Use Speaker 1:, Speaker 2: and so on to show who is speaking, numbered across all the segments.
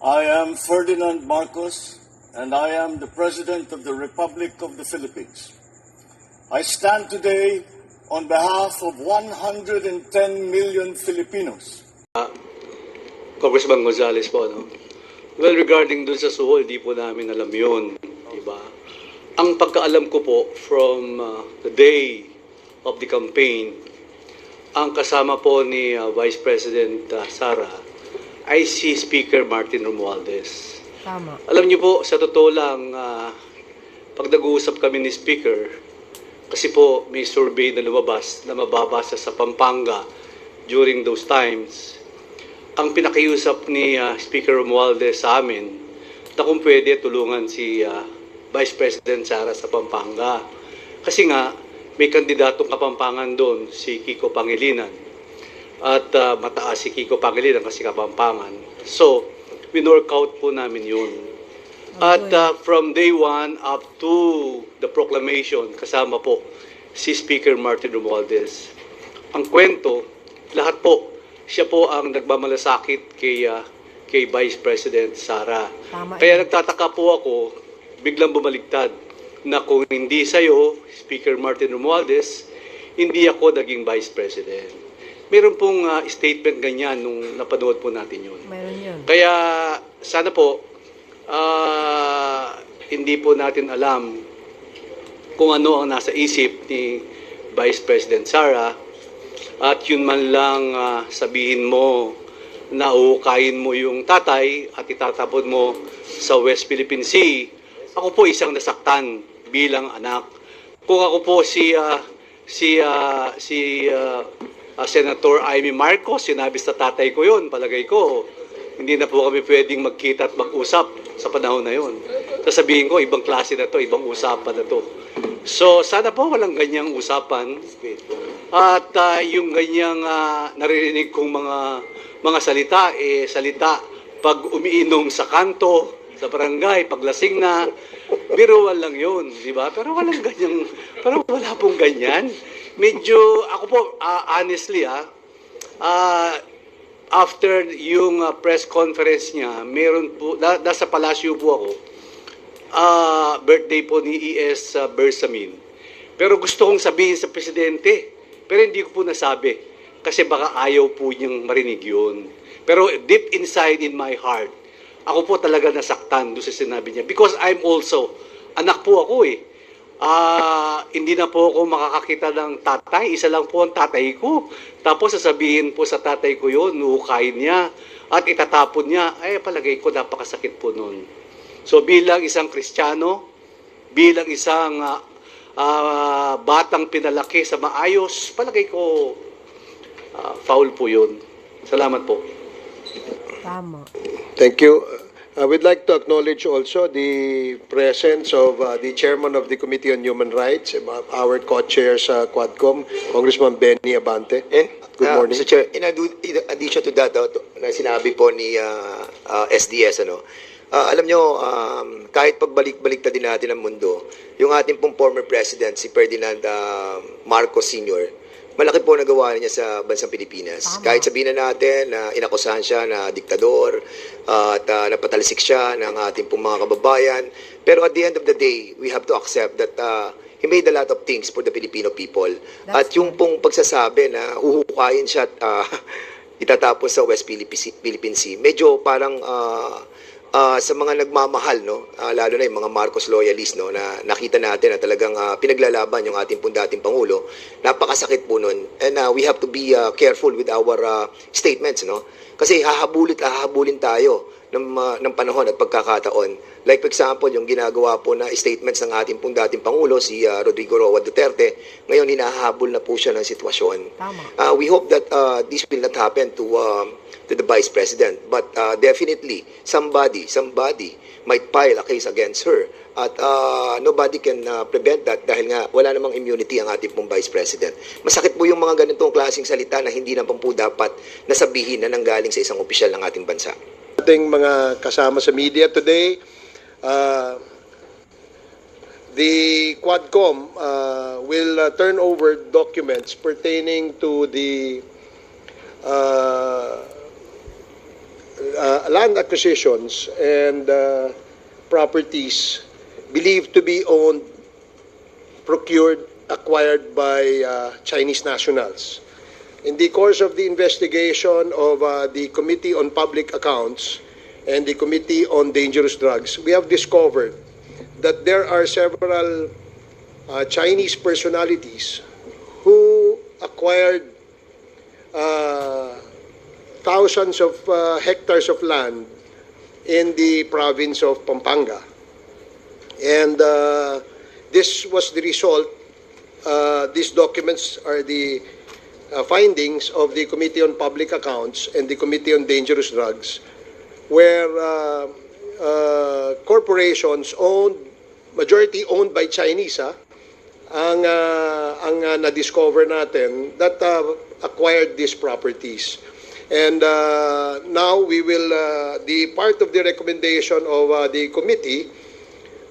Speaker 1: I am Ferdinand Marcos, and I am the President of the Republic of the Philippines. I stand today on behalf of 110 million Filipinos.
Speaker 2: Congressman Gonzales po, no? Well, regarding dun sa suhol, di po namin alam yun, diba? Ang pagkaalam ko po from the day of the campaign, ang kasama po ni Vice President Sara ay si Speaker Martin Romualdez.
Speaker 3: Tama.
Speaker 2: Alam niyo po, sa totoo lang, pag nag-uusap kami ni Speaker, kasi po may survey na lumabas na mababasa sa Pampanga during those times, ang pinakiusap ni Speaker Romualdez sa amin na kung pwede tulungan si Vice President Sara sa Pampanga. Kasi nga, may kandidatong Kapampangan doon, si Kiko Pangilinan. At mataas si Kiko Pangilinan kasi Kapampangan. So, winork out po namin yun. At from day one up to the proclamation, kasama po si Speaker Martin Romualdez. Ang kwento, lahat po, siya po ang nagmamalasakit kay Vice President Sara.
Speaker 3: Tama.
Speaker 2: Kaya nagtataka po ako, biglang bumaligtad, na kung hindi sa'yo, Speaker Martin Romualdez, hindi ako naging Vice President. Meron pong statement ganyan nung napanood po natin yun.
Speaker 3: Meron yun.
Speaker 2: Kaya sana po, hindi po natin alam kung ano ang nasa isip ni Vice President Sara, at yun man lang sabihin mo na uukayin mo yung tatay at itatapon mo sa West Philippine Sea. Ako po isang nasaktan bilang anak. Kung ako po si Senator Amy Marcos, sinabi sa tatay ko yun, palagay ko, hindi na po kami pwedeng magkita at mag-usap sa panahon na yun. Sasabihin ko, ibang klase na to, ibang usapan na to. So, sana po walang ganyang usapan. At yung ganyang naririnig kong mga salita, salita pag umiinom sa kanto, sa barangay, paglasing na, biruan lang yun, di ba? Pero walang ganyang, pero wala pong ganyan. Medyo, ako po, honestly, after yung press conference niya, meron po, nasa palasyo po ako, birthday po ni E.S. Bersamin. Pero gusto kong sabihin sa presidente, pero hindi ko po nasabi, kasi baka ayaw po niyang marinig yun. Pero deep inside in my heart, ako po talaga nasaktan doon sa sinabi niya. Because I'm also, anak po ako eh. Hindi na po ako makakakita ng tatay. Isa lang po ang tatay ko. Tapos sasabihin po sa tatay ko yun, nuhukayin niya at itatapon niya. Ay, palagay ko napakasakit po nun. So bilang isang Kristiyano, bilang isang batang pinalaki sa maayos, palagay ko foul po yun. Salamat po.
Speaker 3: Tama.
Speaker 4: Thank you. I would like to acknowledge also the presence of the chairman of the Committee on Human Rights, our co-chair sa Quadcom, Congressman Benny Abante.
Speaker 5: And,
Speaker 4: good morning.
Speaker 5: Mr. Chair, in addition to that, na sinabi po ni SDS, alam nyo, kahit pagbalik-balik na din natin ang mundo, yung ating pong former president, si Ferdinand Marcos Sr., malaki po nagawa niya sa bansang Pilipinas.
Speaker 3: Tama.
Speaker 5: Kahit sabihin na natin na inakusahan siya na diktador at napatalisik siya ng ating pong mga kababayan. Pero at the end of the day, we have to accept that he made a lot of things for the Filipino people. At yung pong pagsasabi na uhukayin siya at itatapos sa West Philippine Sea, medyo parang sa mga nagmamahal, lalo na yung mga Marcos loyalists, na nakita natin na talagang pinaglalaban yung ating pong dating Pangulo, napakasakit po nun. And we have to be careful with our statements, kasi hahabulin tayo ng panahon at pagkakataon. Like for example, yung ginagawa po na statements ng ating pong dating Pangulo, si Rodrigo Roa Duterte, ngayon hinahabol na po siya ng sitwasyon.
Speaker 3: Tama.
Speaker 5: We hope that this will not happen to the Vice President. But definitely, somebody might file a case against her. At nobody can prevent that dahil nga wala namang immunity ang ating pong Vice President. Masakit po yung mga ganitong klaseng salita na hindi naman po dapat nasabihin na nanggaling sa isang opisyal ng ating bansa.
Speaker 4: Ating mga kasama sa media today, the Quadcom will turn over documents pertaining to the land acquisitions and properties believed to be owned, procured, acquired by Chinese nationals. In the course of the investigation of the Committee on Public Accounts and the Committee on Dangerous Drugs, we have discovered that there are several Chinese personalities who acquired thousands of hectares of land in the province of Pampanga. And this was the result, these documents are the findings of the Committee on Public Accounts and the Committee on Dangerous Drugs, where corporations owned, majority owned by Chinese, ang na-discover natin that acquired these properties. And now we will, the part of the recommendation of the committee,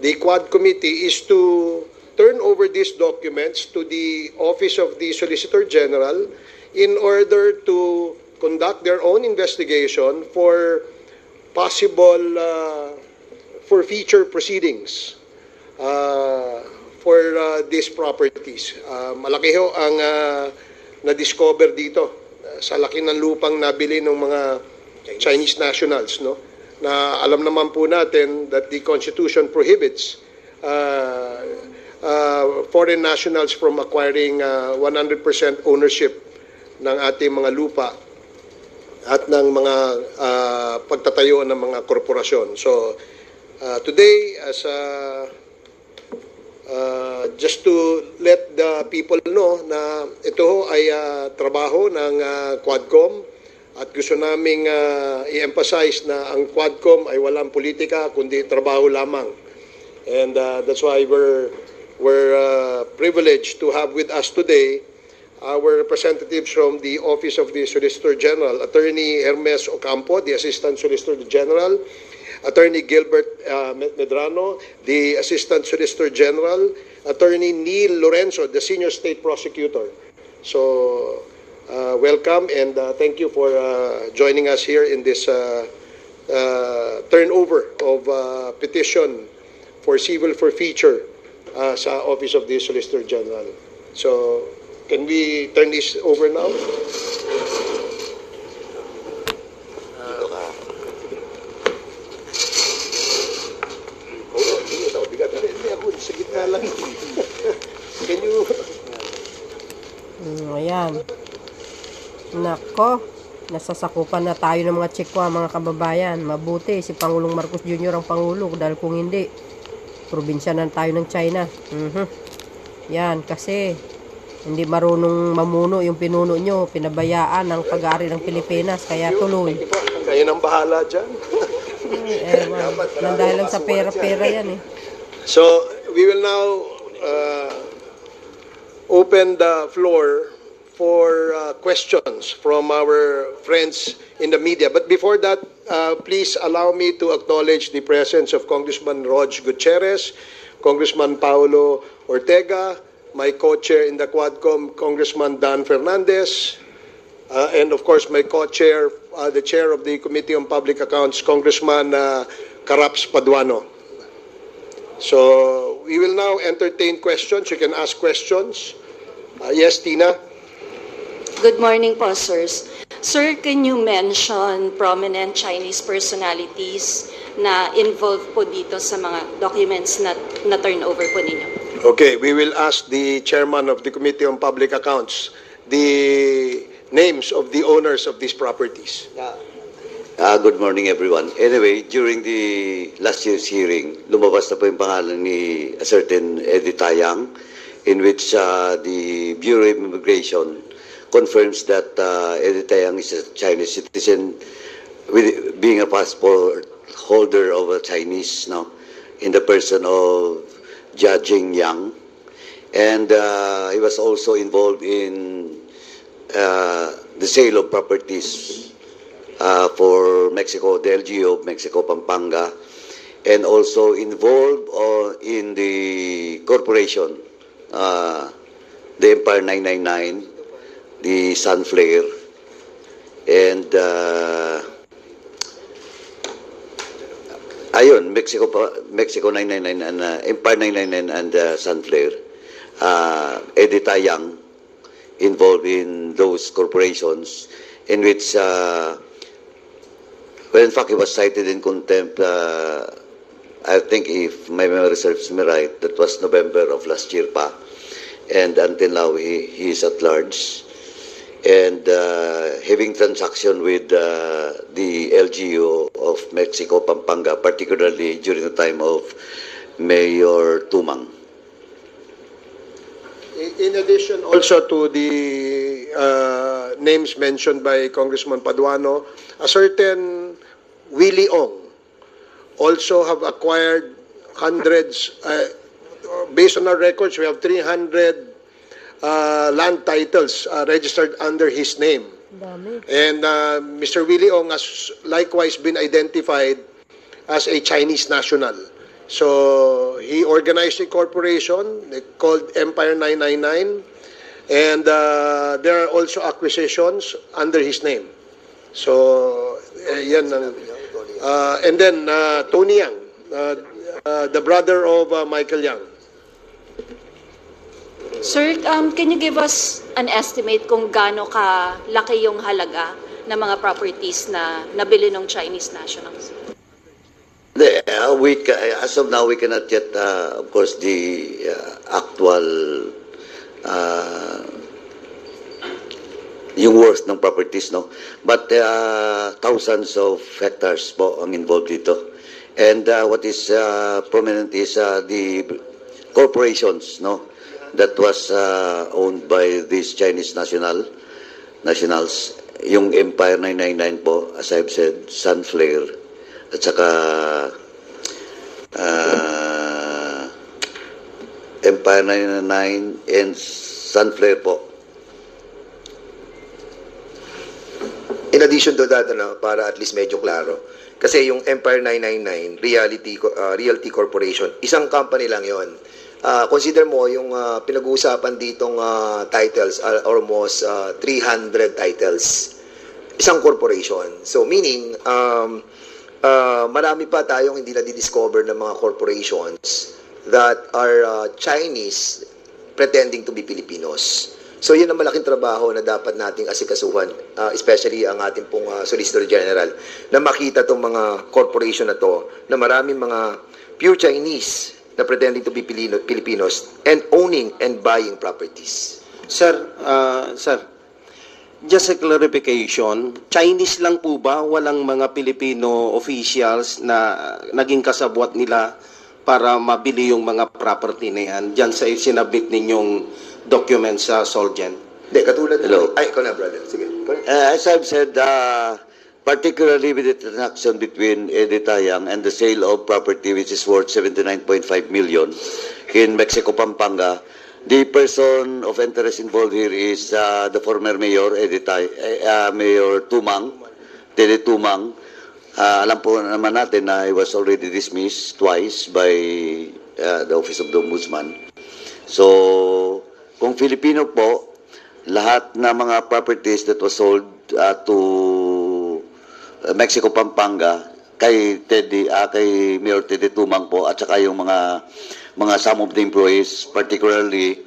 Speaker 4: the Quad Committee, is to turn over these documents to the Office of the Solicitor General in order to conduct their own investigation for possible, for future proceedings for these properties. Malaki ho ang na-discover dito sa laki ng lupang nabili ng mga Chinese nationals, no? Na alam naman po natin that the Constitution prohibits foreign nationals from acquiring 100% ownership ng ating mga lupa at ng mga pagtatayo ng mga korporasyon. So today, as just to let the people know na ito ho ay trabaho ng Quadcom at gusto naming i-emphasize na ang Quadcom ay walang politika kundi trabaho lamang. And that's why we're privileged to have with us today our representatives from the Office of the Solicitor General, Attorney Hermes Ocampo, the Assistant Solicitor General, Attorney Gilbert Medrano, the Assistant Solicitor General, Attorney Neil Lorenzo, the Senior State Prosecutor. So, welcome and thank you for joining us here in this turnover of petition for civil forfeiture sa Office of the Solicitor General. So, can we turn this over now? Sa gitna lang. Can you...
Speaker 3: Ayan. Nako, nasasakupan na tayo ng mga tsikwa, mga kababayan. Mabuti si Pangulong Marcos Jr. ang Pangulo dahil kung hindi, probinsya na tayo ng China. Yan, kasi hindi marunong mamuno yung pinuno nyo, pinabayaan ang pag-aari ng Pilipinas, kaya tuloy.
Speaker 4: Kayo nang bahala dyan.
Speaker 3: Dahil lang sa pera-pera yan eh.
Speaker 4: So, we will now open the floor for questions from our friends in the media. But before that, please allow me to acknowledge the presence of Congressman Rog Gutierrez, Congressman Paulo Ortega, my co-chair in the Quadcom, Congressman Dan Fernandez, and of course my co-chair, the chair of the Committee on Public Accounts, Congressman Caraps Paduano. So we will now entertain questions. You can ask questions. Yes, Tina?
Speaker 6: Good morning po, sirs. Sir, can you mention prominent Chinese personalities na involved po dito sa mga documents na turn over po ninyo?
Speaker 4: Okay, we will ask the chairman of the Committee on Public Accounts the names of the owners of these properties.
Speaker 7: Good morning, everyone. Anyway, during the last year's hearing, lumabas na po yung pangalan ni a certain Eddie Tayang, in which the Bureau of Immigration confirms that Eddie Tayang is a Chinese citizen, with being a passport holder of a Chinese, no, in the person of Jia Jingyang, and he was also involved in the sale of properties for Mexico, the LGU of Mexico, Pampanga, and also involved in the corporation, the Empire 999, the Sunflare, and Ayun, Mexico 999 and Empire 999 and Sunflare. Eddie Tayang involved in those corporations in which, well, in fact, he was cited in contempt. I think if my memory serves me right, that was November of last year pa. And until now, he is at large. And having transaction with the LGU of Mexico, Pampanga, particularly during the time of Mayor Tumang.
Speaker 4: In addition also to the names mentioned by Congressman Paduano, a certain Willie Ong also have acquired hundreds, based on our records, we have 300 land titles registered under his name.
Speaker 3: Dami.
Speaker 4: And Mr. Willie Ong has likewise been identified as a Chinese national. So he organized a corporation called Empire 999, and there are also acquisitions under his name. So yan. And then Tony Yang, the brother of Michael Yang.
Speaker 6: Sir, can you give us an estimate kung gaano kalaki yung halaga ng mga properties na nabili ng Chinese nationals?
Speaker 7: As of now, we cannot yet, of course, the actual yung worth ng properties, no? But thousands of hectares po ang involved dito. And what is prominent is the corporations, no? That was owned by these Chinese nationals. Yung Empire 999 po, as I've said, Sunflare, at saka Empire 999 and Sunflare po.
Speaker 5: In addition to that, para at least medyo klaro, kasi yung Empire 999 Realty Corporation, isang company lang yon. Consider mo yung pinag-uusapan ditong titles, almost 300 titles. Isang corporation. So meaning, marami pa tayong hindi na-discover ng mga corporations that are Chinese pretending to be Filipinos. So yun ang malaking trabaho na dapat nating asikasuhan, especially ang ating pong Solicitor General, na makita itong mga corporation na to, na maraming mga pure Chinese na pretending to be Filipinos and owning and buying properties.
Speaker 8: Sir, just a clarification, Chinese lang po ba? Walang mga Filipino officials na naging kasabwat nila para mabili yung mga property na yan dyan sa sinabit ninyong documents sa Solgen?
Speaker 5: Hindi, katulad
Speaker 7: Hello.
Speaker 5: Ay, ikaw na, brother. Sige.
Speaker 7: As I've said, particularly with the transaction between Eddie Tayang and the sale of property which is worth 79.5 million in Mexico, Pampanga, the person of interest involved here is the former mayor, Mayor Tumang, Tede Tumang. Alam po naman natin na he was already dismissed twice by the Office of the Ombudsman. So, kung Filipino po, lahat na mga properties that was sold to Mexico, Pampanga, kay Mayor Tede Tumang po, at saka yung mga some of the employees, particularly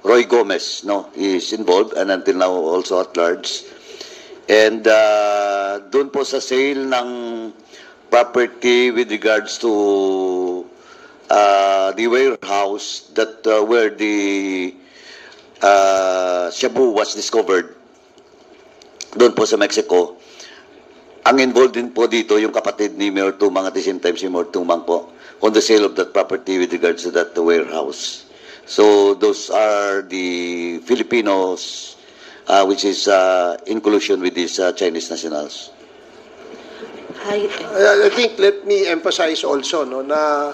Speaker 7: Roy Gomez, no, is involved and until now also at large. And doon po sa sale ng property with regards to the warehouse that where the Shabu was discovered, doon po sa Mexico, ang involved din po dito yung kapatid ni Mayor Tumang at the same time si Mayor Tumang po on the sale of that property with regards to that warehouse. So those are the Filipinos which is in collusion with these Chinese nationals.
Speaker 6: Hi.
Speaker 4: I think let me emphasize also na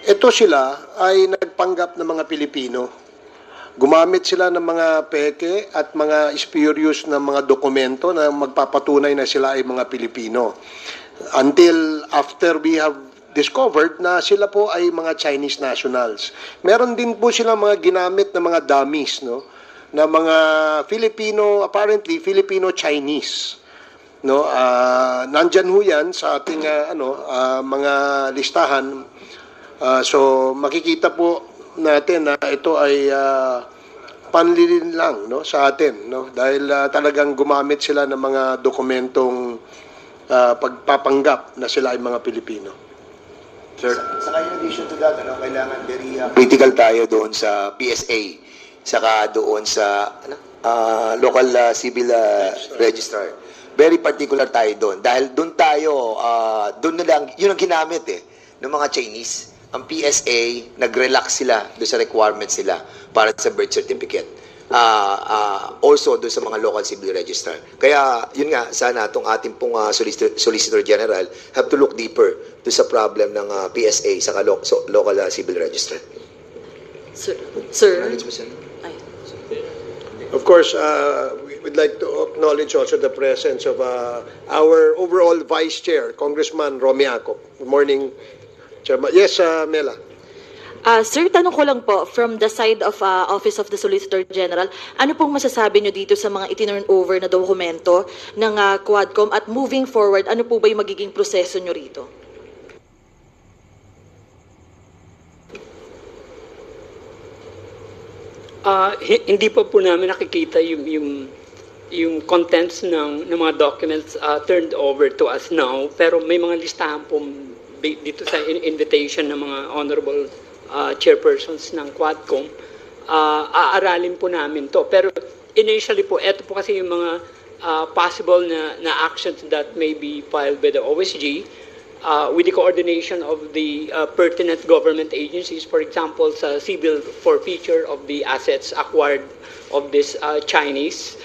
Speaker 4: ito sila ay nagpanggap ng mga Pilipino. Gumamit sila ng mga peke at mga spurious na mga dokumento na magpapatunay na sila ay mga Pilipino. Until after we have discovered na sila po ay mga Chinese nationals. Meron din po sila mga ginamit na mga dummies, no? Na mga Filipino, apparently Filipino-Chinese. no, nandyan ho yan sa ating mga listahan. So makikita po natin na ito ay panlilin lang, no, sa atin, no, dahil talagang gumamit sila ng mga dokumentong pagpapanggap na sila ay mga Pilipino.
Speaker 5: Sir, saka in addition to that, kailangan very critical tayo doon sa PSA, saka doon sa local civil register. Very particular tayo doon dahil doon tayo, doon na lang, yun ang ginamit ng mga Chinese. Ang PSA, nag-relax sila doon sa requirements nila para sa birth certificate. Also doon sa mga local civil register. Kaya yun nga, sana itong ating pong Solicitor General have to look deeper doon sa problem ng PSA sa local civil register.
Speaker 6: Sir? Ay.
Speaker 4: Of course, we would like to acknowledge also the presence of our overall Vice Chair, Congressman Romiaco. Good morning, Chairman. Yes, Mela.
Speaker 9: Sir, tanong ko lang po, from the side of Office of the Solicitor General, ano pong masasabi nyo dito sa mga itinurn over na dokumento ng Quadcom at moving forward, ano po ba yung magiging proseso nyo rito?
Speaker 10: Hindi pa po namin nakikita yung contents ng mga documents turned over to us now, pero may mga listahan po dito sa invitation ng mga honorable chairpersons ng Quadcom. Aaralin po namin to. Pero initially po, eto po kasi yung mga possible na actions that may be filed by the OSG with the coordination of the pertinent government agencies, for example, sa civil forfeiture of the assets acquired of this Chinese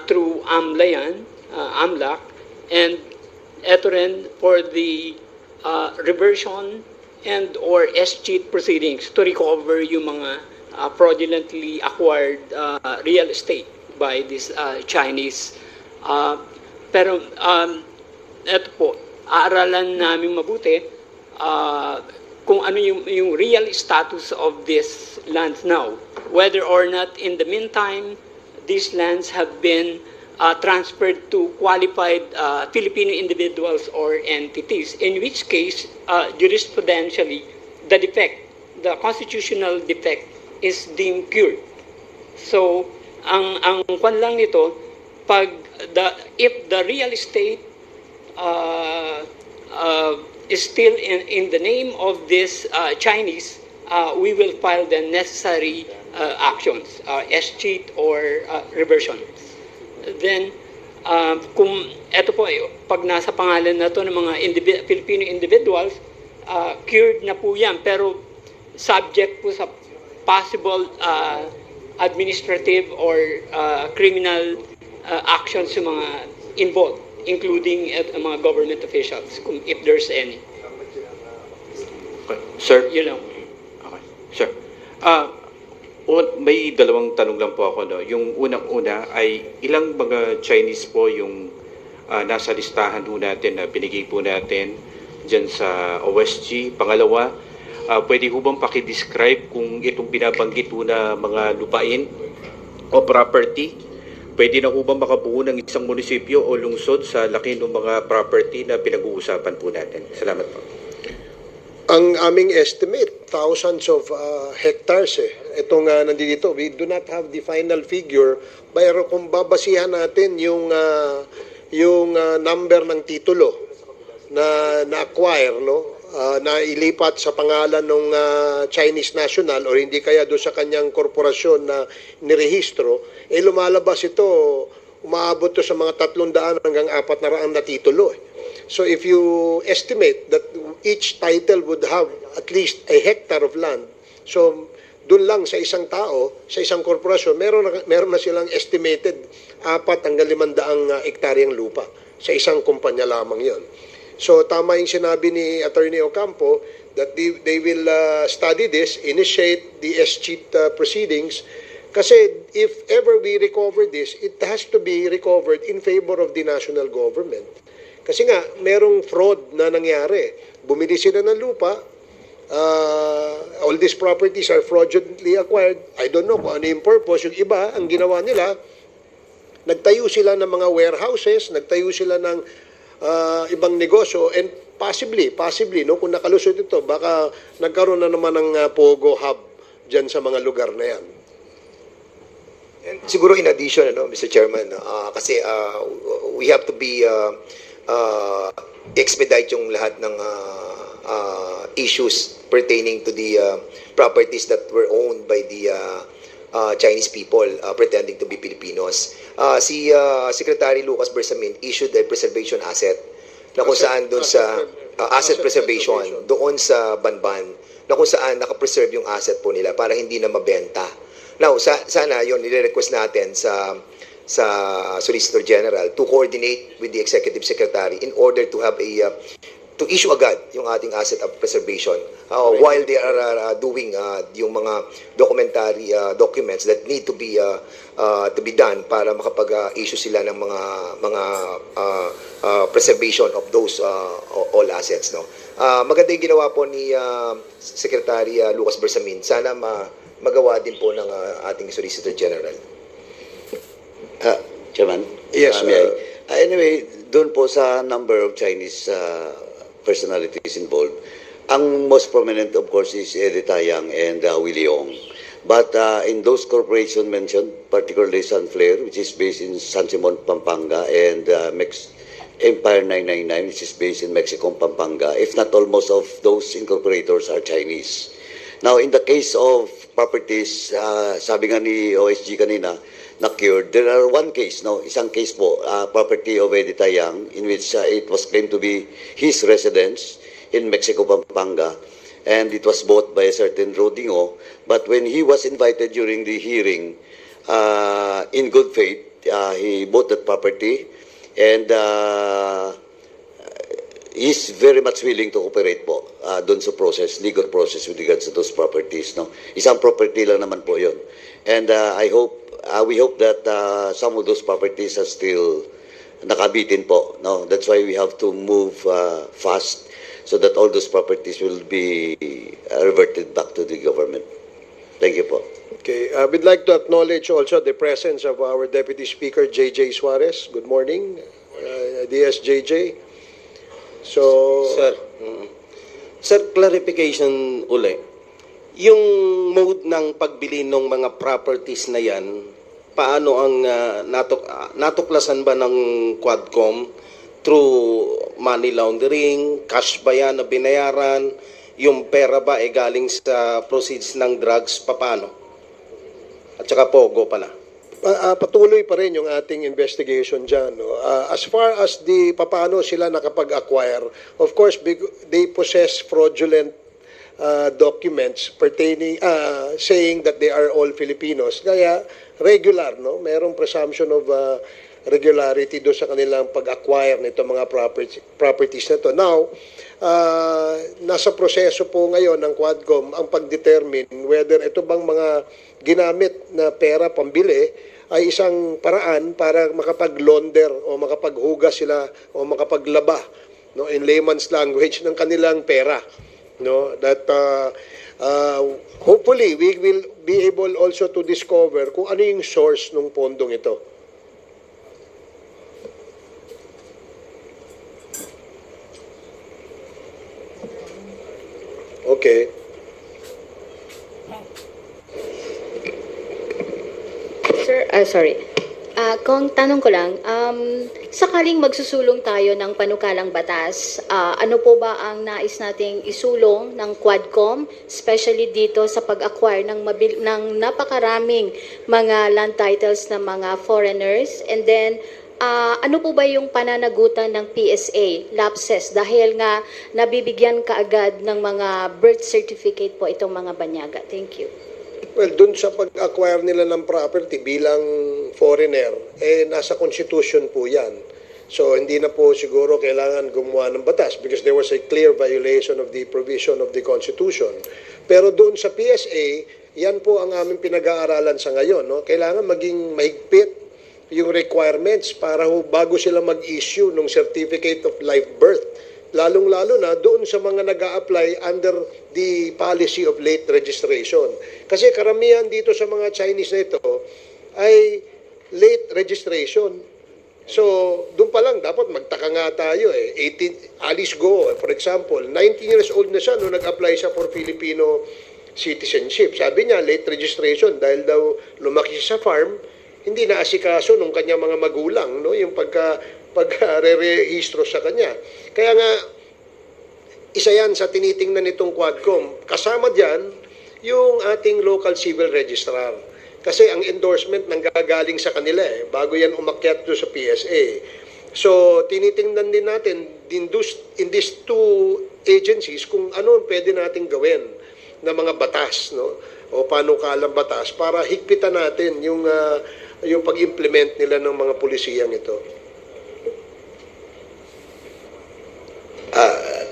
Speaker 10: through AMLAC, and eto rin for the reversion and or escheat proceedings to recover yung mga fraudulently acquired real estate by this Chinese. Pero eto po, aaralan namin mabuti kung ano yung real status of these lands now. Whether or not in the meantime, these lands have been transferred to qualified Filipino individuals or entities, in which case, jurisprudentially, the constitutional defect is deemed cured. So, ang kwan lang nito, if the real estate is still in the name of this Chinese, we will file the necessary actions, escheat or reversion. Then, kung eto po, pag nasa pangalan na to ng mga Filipino individuals, cured na po yan, pero subject po sa possible administrative or criminal actions sa mga involved, including mga government officials, if there's any.
Speaker 11: Okay. Sir?
Speaker 10: You know.
Speaker 11: Okay. Sir. May dalawang tanong lang po ako. No? Yung unang-una ay ilang mga Chinese po yung nasa listahan po natin na binigay po natin dyan sa OSG. Pangalawa, pwede po bang pakidescribe kung itong binabanggit po na mga lupain o property, pwede na po bang makabuo ng isang munisipyo o lungsod sa laki ng mga property na pinag-uusapan po natin? Salamat po.
Speaker 4: Ang aming estimate, thousands of hectares Itong nandito, we do not have the final figure, pero kung babasihan natin yung number ng titulo na na-acquire, no? Na ilipat sa pangalan ng Chinese national o hindi kaya doon sa kanyang korporasyon na nirehistro, lumalabas ito, umaabot to sa mga 300 hanggang 400 na titulo. So if you estimate that each title would have at least a hectare of land, so doon lang sa isang tao, sa isang korporasyon, meron na silang estimated 4 hanggang 500 hektaryang lupa sa isang kumpanya lamang yon. So tama yung sinabi ni Attorney Ocampo that they will study this, initiate the escheat proceedings, kasi if ever we recover this, it has to be recovered in favor of the national government. Kasi nga, merong fraud na nangyari. Bumili sila ng lupa, all these properties are fraudulently acquired. I don't know kung ano yung purpose. Yung iba, ang ginawa nila, nagtayo sila ng mga warehouses, nagtayo sila ng ibang negosyo, and possibly, no, kung nakalusot ito, baka nagkaroon na naman ng Pogo Hub dyan sa mga lugar na yan.
Speaker 5: And siguro in addition, Mr. Chairman, kasi we have to be expedite yung lahat ng issues pertaining to the properties that were owned by the Chinese people pretending to be Filipinos. Si Secretary Lucas Bersamin issued a preservation asset na kung saan doon sa asset preservation doon sa Banban, na kung saan nakapreserve yung asset po nila para hindi na mabenta. Now, sana yon nire-request natin sa Solicitor General to coordinate with the Executive Secretary in order to have to issue agad yung ating asset of preservation while they are doing yung mga documentary documents that need to be done para makapag-issue sila ng mga preservation of those all assets, no. Maganda yung ginawa po ni Secretary Lucas Bersamin. Sana magawa din po ng ating Solicitor General.
Speaker 7: Chairman?
Speaker 4: Yes,
Speaker 7: may I? Anyway, doon po sa number of Chinese personalities involved, ang most prominent, of course, is Eddie Tayang and Willie Ong. But in those corporations mentioned, particularly Sunflare, which is based in San Simon, Pampanga, and Empire 999, which is based in Mexico, Pampanga, if not all, most of those incorporators are Chinese. Now, in the case of properties, sabi nga ni OSG kanina, na cured, there are one case, no? Isang case po, property of Eddie Tayang, in which it was claimed to be his residence in Mexico, Pampanga, and it was bought by a certain Rodingo. But when he was invited during the hearing, in good faith, he bought that property, and he's very much willing to cooperate po doon sa process, legal process with regards to those properties, no? Isang property lang naman po yun. And we hope that some of those properties are still nakabitin po, no? That's why we have to move fast so that all those properties will be reverted back to the government. Thank you po.
Speaker 4: Okay, we'd like to acknowledge also the presence of our Deputy Speaker, J.J. Suarez. Good morning, DSJJ. So,
Speaker 8: Sir, clarification uli. Yung mode ng pagbili ng mga properties na yan, paano ang natuklasan ba ng Quadcom through money laundering, cash ba yan na binayaran, yung pera ba galing sa proceeds ng drugs, paano? At saka Pogo pala.
Speaker 4: Patuloy pa rin yung ating investigation dyan. No? As far as paano sila nakapag-acquire, of course, they possess fraudulent documents pertaining, saying that they are all Filipinos. Kaya regular, no? Mayroong presumption of regularity do sa kanilang pag-acquire nito mga properties na to. Now, nasa proseso po ngayon ng Quadcom ang pag-determine whether ito bang mga ginamit na pera pambili ay isang paraan para makapag-launder o makapaghugas sila o makapaglaba, no, in layman's language ng kanilang pera, no, that hopefully we will be able also to discover kung ano yung source ng pondong ito. Okay.
Speaker 12: Sir, kung tanong ko lang, sakaling magsusulong tayo ng panukalang batas, ano po ba ang nais nating isulong ng Quadcom, especially dito sa pag-acquire ng napakaraming mga land titles ng mga foreigners? And then, ano po ba yung pananagutan ng PSA, lapses, dahil nga nabibigyan kaagad ng mga birth certificate po itong mga banyaga? Thank you.
Speaker 4: Well, dun sa pag-acquire nila ng property bilang foreigner, nasa constitution po yan. So, hindi na po siguro kailangan gumawa ng batas because there was a clear violation of the provision of the constitution. Pero doon sa PSA, yan po ang aming pinag-aaralan sa ngayon, no? Kailangan maging mahigpit yung requirements para bago sila mag-issue ng certificate of live birth. Lalong-lalo na doon sa mga nag-a-apply under the policy of late registration. Kasi karamihan dito sa mga Chinese na ito ay late registration. So, doon pa lang, dapat magtaka nga tayo eh. 18, Alice Go, for example, 19 years old na siya nung nag-apply siya for Filipino citizenship. Sabi niya, late registration dahil daw lumaki siya sa farm, hindi naasikaso nung kanyang mga magulang, no? Yung pagka-re-rehistro sa kanya. Kaya nga, isa yan sa tinitingnan nitong Quadcom. Kasama dyan, yung ating local civil registrar. Kasi ang endorsement nanggagaling sa kanila bago yan umakyat doon sa PSA. So, tinitingnan din natin in these two agencies kung ano pwede natin gawin na mga batas, no? O panukalang batas para higpitan natin yung pag-implement nila ng mga pulisiyang ito.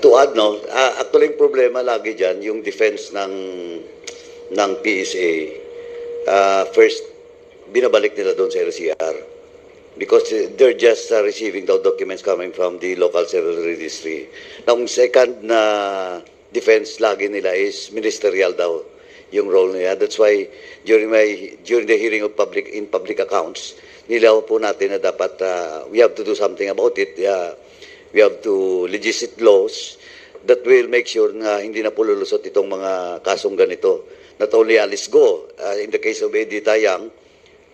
Speaker 7: To add, no, actually yung problema lagi dyan, yung defense ng PSA. First, binabalik nila doon sa LCR because they're just receiving the documents coming from the local civil registry. Now, second na defense lagi nila is ministerial daw yung role nila. That's why during the hearing of public accounts, nilaw po natin na dapat we have to do something about it. We have to legislate laws that will make sure na hindi na po lulusot itong mga kasong ganito. Not only Alice Go, in the case of Eddie Tayang,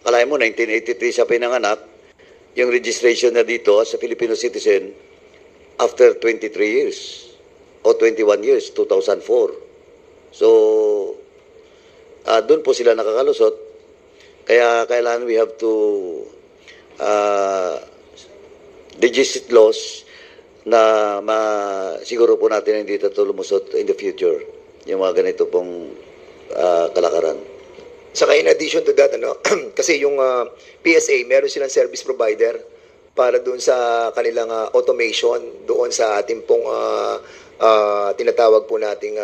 Speaker 7: kalaya mo, 1983 siya pinanganak, yung registration na dito as a Filipino citizen after 23 years o 21 years, 2004. So, doon po sila nakakalusot. Kaya kailangan we have to legislate laws na siguro po natin hindi ito lumusot in the future. Yung mga ganito pong kalakaran.
Speaker 5: Saka in addition to that, kasi yung PSA, meron silang service provider para doon sa kanilang automation, doon sa ating pong tinatawag po nating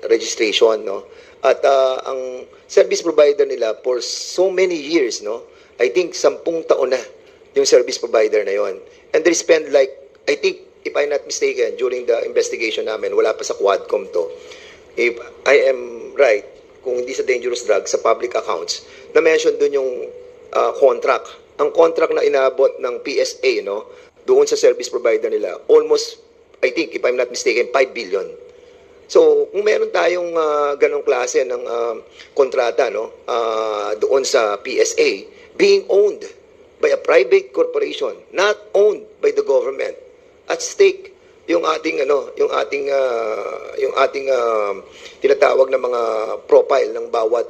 Speaker 5: registration, no? At ang service provider nila for so many years, no? I think 10 taon na yung service provider na yon. And they spend like, I think, if I'm not mistaken, during the investigation namin, wala pa sa Quadcom to. If I am right, kung hindi sa dangerous drugs, sa public accounts, na-mention doon yung contract. Ang contract na inabot ng PSA, no, doon sa service provider nila, almost, I think, if I'm not mistaken, 5 billion. So, kung meron tayong ganong klase ng kontrata, no, doon sa PSA, being owned by a private corporation, not owned by the government, at stake yung ating tinatawag na mga profile ng bawat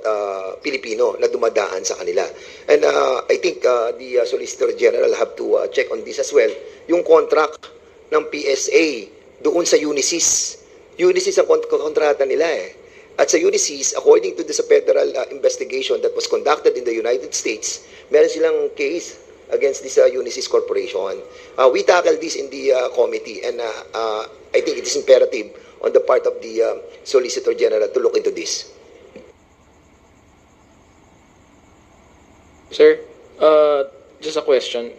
Speaker 5: Pilipino na dumadaan sa kanila. And I think the Solicitor General have to check on this as well. Yung contract ng PSA doon sa Unisys. Unisys ang kontrata nila eh. At sa Unisys, according to the federal investigation that was conducted in the United States, meron silang case against this Unisys Corporation. We tackled this in the committee, and I think it is imperative on the part of the Solicitor General to look into this.
Speaker 13: Sir, just a question.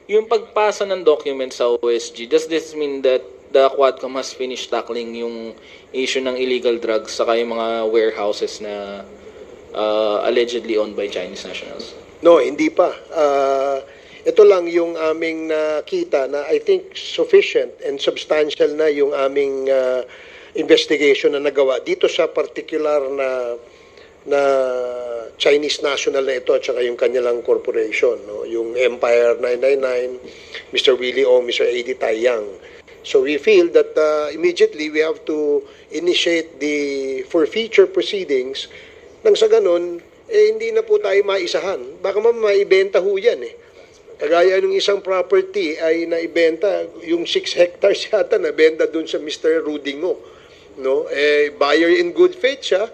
Speaker 13: Yung pagpasa ng document sa OSG, does this mean that the Quadcom has finished tackling yung issue ng illegal drugs saka yung mga warehouses na allegedly owned by Chinese nationals?
Speaker 4: No, hindi pa. Ito lang yung aming nakita na I think sufficient and substantial na yung aming investigation na nagawa dito sa particular na Chinese national na ito at saka yung kanilang corporation, no? Yung Empire 999, Mr. Willie Ong, Mr. Eddie Tayang. So we feel that immediately we have to initiate the forfeiture proceedings nang sa ganun hindi na po tayo maisahan. Baka maibenta ho yan eh. Kagaya ng isang property ay naibenta, yung 6 hectares yata nabenta dun sa Mr. Rudingo. No? Buyer in good faith siya.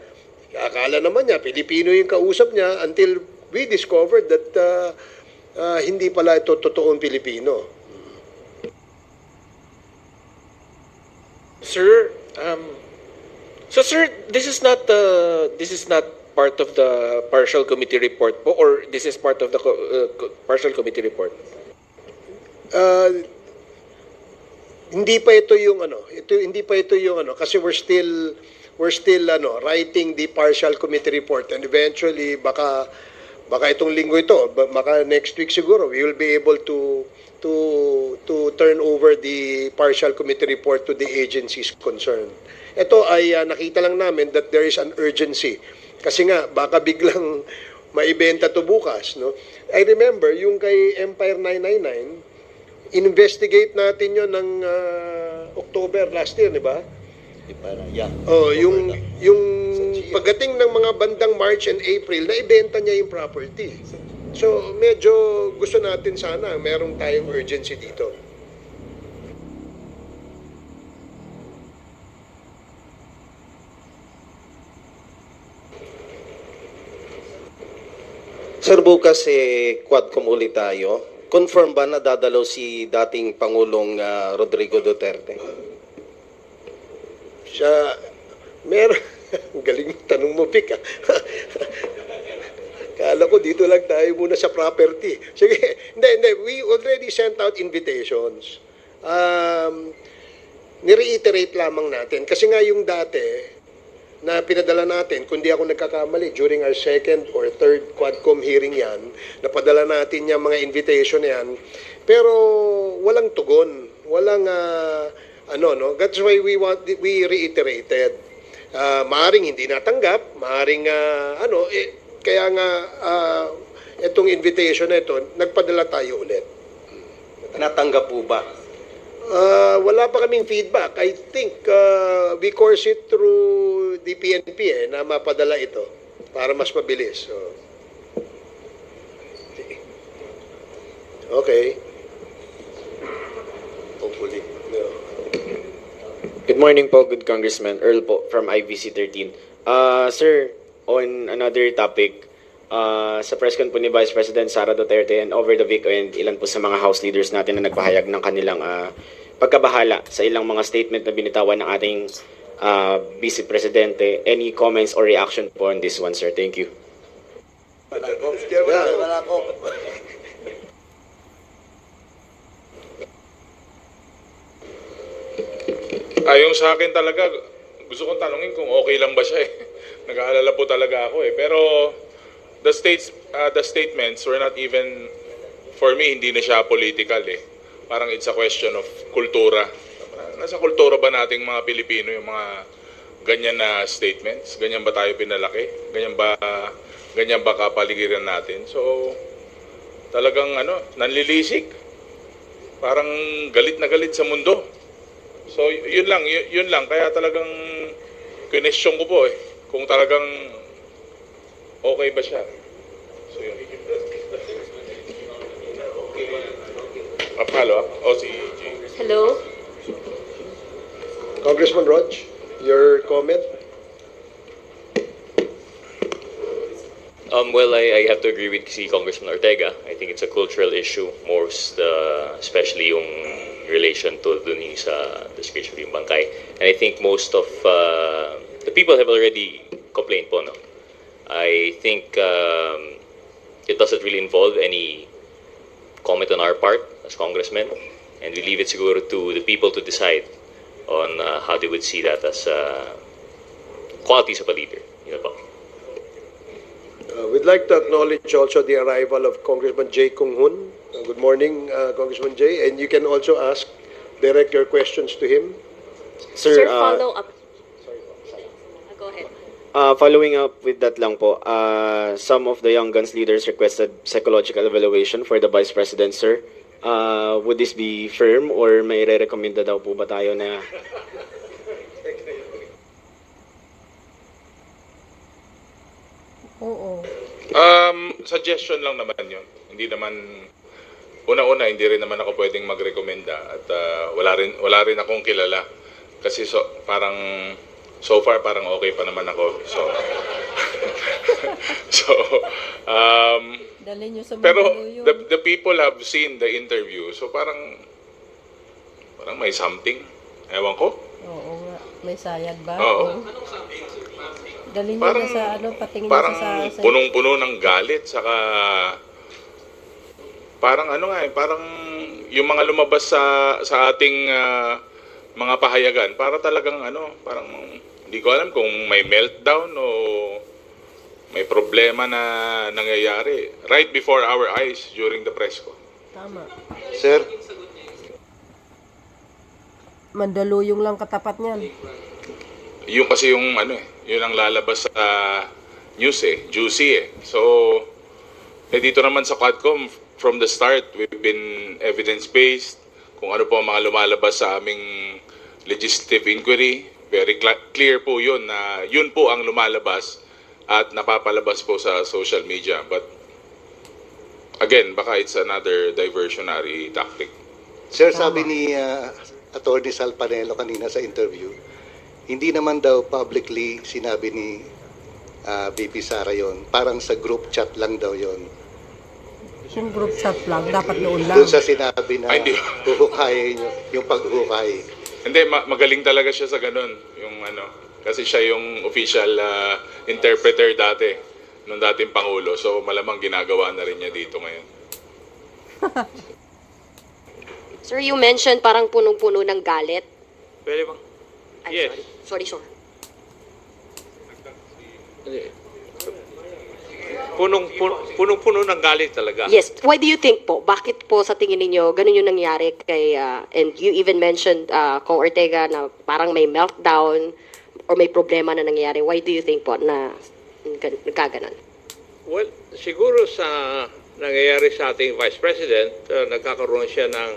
Speaker 4: Akala naman niya, Pilipino yung kausap niya until we discovered that hindi pala ito totoong Pilipino.
Speaker 13: Sir, sir, this is not part of the partial committee report po, or this is part of the partial committee report?
Speaker 4: Hindi pa ito yung kasi we're still writing the partial committee report, and eventually baka baka itong linggo ito, baka next week siguro, we will be able to turn over the partial committee report to the agencies concerned. Ito ay nakita lang namin that there is an urgency. Kasi nga, baka biglang maibenta to bukas. No? I remember, yung kay Empire 999, investigate natin yon ng October last year, di ba? Oh, yung pagdating ng mga bandang March and April, naibenta niya yung property. So, medyo gusto natin sana, merong tayong urgency dito.
Speaker 8: Sir, bukas Quadcom ulit tayo. Confirm ba na dadalaw si dating Pangulong Rodrigo Duterte?
Speaker 4: Siya, meron, ang galing ng tanong mo, Vic. Kala ko dito lang tayo muna sa property. Sige, hindi. We already sent out invitations. Nireiterate lamang natin. Kasi nga yung dati na pinadala natin, kung di ako nagkakamali, during our second or third Quadcom hearing yan, napadala natin yung mga invitation yan. Pero walang tugon. Walang, no? That's why we reiterated. Maaring hindi natanggap, maaring, kaya nga, itong invitation na ito, nagpadala tayo ulit.
Speaker 8: Natanggap po ba?
Speaker 4: Wala pa kaming feedback. I think we course it through the PNP na mapadala ito para mas mabilis. So, okay. Hopefully. No.
Speaker 14: Good morning po, good Congressman. Earl po from IVC 13. Sir, on another topic, sa press con po ni Vice President Sara Duterte and over the weekend, ilan po sa mga House leaders natin na nagpahayag ng kanilang pagkabahala sa ilang mga statement na binitawan ng ating Vice Presidente. Any comments or reaction po on this one, sir? Thank you.
Speaker 15: Yung sa akin talaga, gusto kong tanungin kung okay lang ba siya eh. Nag-aalala po talaga ako eh. Pero the statements were not even, for me, hindi na siya political eh. Parang it's a question of kultura. Nasa kultura ba nating mga Pilipino yung mga ganyan na statements? Ganyan ba tayo pinalaki? Ganyan ba kapaligiran natin? So, talagang nanlilisik. Parang galit na galit sa mundo. So, yun lang. Kaya talagang question ko po eh. Kung talagang okay ba siya. So, yun. Follow up? Si Jay.
Speaker 12: Hello?
Speaker 4: Congressman Rog, your comment?
Speaker 16: Well, I have to agree with si Congressman Ortega. I think it's a cultural issue, especially yung relation to dun sa description yung bangkay. And I think most of the people have already complained po, no? I think it doesn't really involve any comment on our part as congressmen, and we leave it siguro to the people to decide on how they would see that as qualities of a leader. Yun po.
Speaker 4: We'd like to acknowledge also the arrival of Congressman Jay Kung Hoon. Good morning, Congressman Jay. And you can also direct your questions to him.
Speaker 12: Sir, follow up. Go ahead.
Speaker 14: Following up with that lang po, some of the Young Guns leaders requested psychological evaluation for the Vice President, sir. Would this be firm or may re-recommenda daw po ba tayo na...
Speaker 3: Oo.
Speaker 15: Suggestion lang naman yun. Hindi naman, una-una, hindi rin naman ako pwedeng magrekomenda at wala rin akong kilala. Kasi so far parang okay pa naman ako.
Speaker 3: Dalhin nyo sa
Speaker 15: pero
Speaker 3: yun.
Speaker 15: the people have seen the interview. So parang may something. Ewan ko.
Speaker 3: Oo nga. May sayad ba?
Speaker 15: Oo.
Speaker 3: Dalhin nyo na sa patingin
Speaker 15: parang
Speaker 3: nyo sa...
Speaker 15: punong-puno ng galit, saka parang parang yung mga lumabas sa ating mga pahayagan, para talagang parang hindi ko alam kung may meltdown o may problema na nangyayari right before our eyes during the press ko.
Speaker 3: Tama.
Speaker 7: Sir,
Speaker 3: Mandaluyong lang katapat niyan.
Speaker 15: Yung kasi yung yun ang lalabas sa news juicy So, dito naman sa Quadcom, from the start, we've been evidence-based. Kung ano po ang mga lumalabas sa aming legislative inquiry, very clear po yun na yun po ang lumalabas at napapalabas po sa social media. But, again, baka it's another diversionary tactic.
Speaker 17: Sir, sabi ni Attorney Sal Panelo kanina sa interview, hindi naman daw publicly sinabi ni VP Sara yon. Parang sa group chat lang daw yon.
Speaker 3: Yung group chat lang, dapat noon lang.
Speaker 17: Doon sa sinabi na huhukayin nyo, yung paghukay.
Speaker 15: Hindi, magaling talaga siya sa ganun. Yung kasi siya yung official interpreter dati, nung dating Pangulo. So malamang ginagawa na rin niya dito ngayon.
Speaker 18: Sir, you mentioned parang punong-puno ng galit.
Speaker 10: Pwede bang? Yes.
Speaker 18: Sorry, sir.
Speaker 10: Punong-puno ng galit talaga.
Speaker 18: Yes. Why do you think po? Bakit po sa tingin ninyo ganun yung nangyari kay, and you even mentioned Kong Ortega na parang may meltdown or may problema na nangyari. Why do you think po na nagkaganon?
Speaker 10: Well, siguro sa nangyayari sa ating Vice President, nagkakaroon siya ng,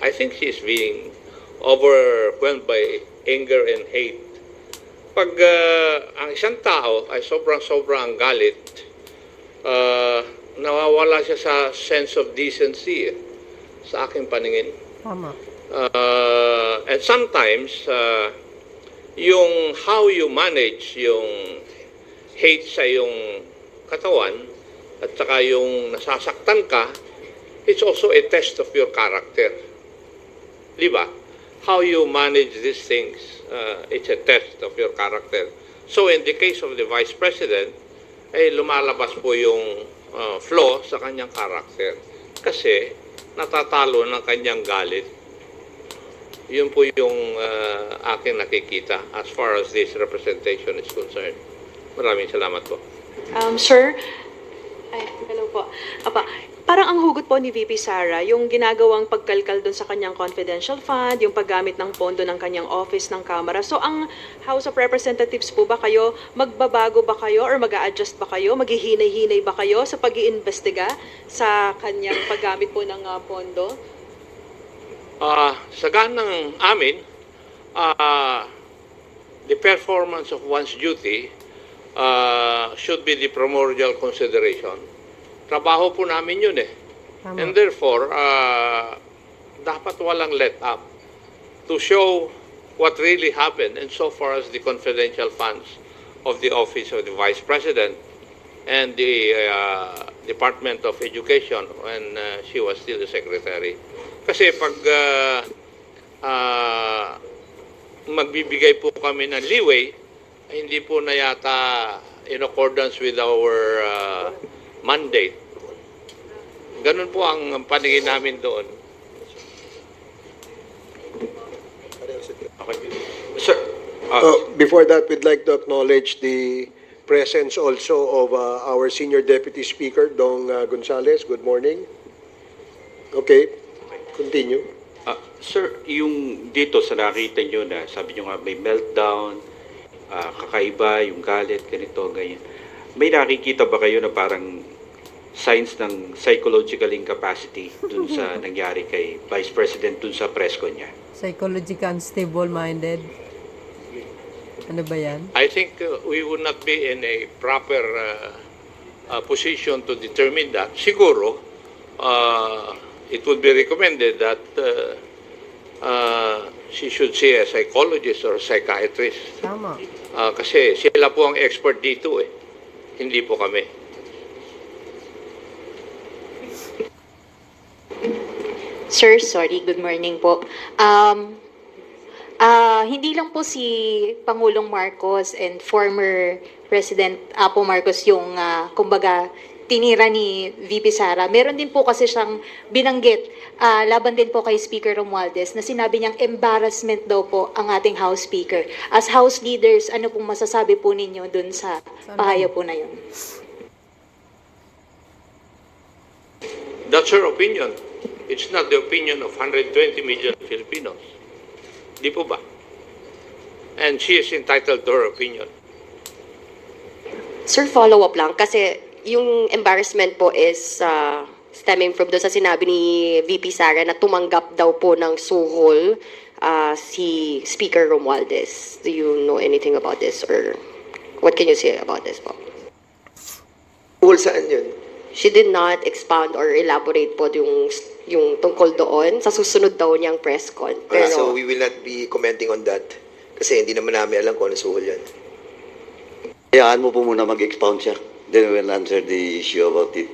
Speaker 10: I think she's being overwhelmed by anger and hate. Pag ang isang tao ay sobrang galit, nawawala siya sa sense of decency sa aking paningin.
Speaker 3: Tama.
Speaker 10: And sometimes, yung how you manage yung hate sa yung katawan at saka yung nasasaktan ka, it's also a test of your character. Di ba? How you manage these things, it's a test of your character. So in the case of the Vice President, ay lumalabas po yung flaw sa kanyang character. Kasi natatalo ng kanyang galit. Yun po yung aking nakikita as far as this representation is concerned. Maraming salamat po.
Speaker 9: Sir, hello po. Parang ang hugot po ni VP Sara, yung ginagawang pagkalkal doon sa kanyang confidential fund, yung paggamit ng pondo ng kanyang office ng Kamara. So ang House of Representatives po ba kayo, magbabago ba kayo or mag-a-adjust ba kayo, maghihinay-hinay ba kayo sa pag-iimbestiga sa kanyang paggamit po ng pondo?
Speaker 10: Sa ganang amin, the performance of one's duty should be the primordial consideration. Trabaho po namin yun
Speaker 3: Tama.
Speaker 10: And therefore, dapat walang let up to show what really happened and so far as the confidential funds of the Office of the Vice President and the Department of Education when she was still the Secretary. Kasi pag magbibigay po kami ng leeway, hindi po na yata in accordance with our mandate. Ganun po ang paningin namin doon.
Speaker 11: Okay. Sir,
Speaker 4: Before that, we'd like to acknowledge the presence also of our Senior Deputy Speaker, Dong Gonzales. Good morning. Okay, continue.
Speaker 11: Sir, yung dito sa nakita nyo na sabi nyo nga may meltdown, kakaiba, yung galit, ganito, ganyan. May nakikita ba kayo na parang signs ng psychological incapacity dun sa nangyari kay Vice President dun sa press con niya?
Speaker 3: Psychological unstable-minded. Ano ba yan?
Speaker 10: I think we would not be in a proper position to determine that. Siguro, it would be recommended that she should see a psychologist or a psychiatrist.
Speaker 3: Tama.
Speaker 10: Kasi sila po ang expert dito hindi po kami.
Speaker 19: Sir, sorry, good morning po. Hindi lang po si Pangulong Marcos and former President Apo Marcos yung kumbaga tinira ni VP Sara. Meron din po kasi siyang binanggit laban din po kay Speaker Romualdez na sinabi niyang embarrassment daw po ang ating House Speaker. As House leaders, ano pong masasabi po ninyo dun sa pahayag po na yun?
Speaker 11: That's her opinion. It's not the opinion of 120 million Filipinos. Di po ba? And she is entitled to her opinion.
Speaker 18: Sir, follow-up lang. Kasi yung embarrassment po is stemming from doon sa sinabi ni VP Sara na tumanggap daw po ng suhol si Speaker Romualdez. Do you know anything about this? Or what can you say about this po?
Speaker 5: Tungkol saan yun?
Speaker 18: She did not expound or elaborate po yung tungkol doon sa susunod daw niyang press con. Pero,
Speaker 5: So we will not be commenting on that. Kasi hindi naman namin alam kung ano suhol yan.
Speaker 7: Hayaan mo po muna mag-expound siya. Then we'll answer the issue about it.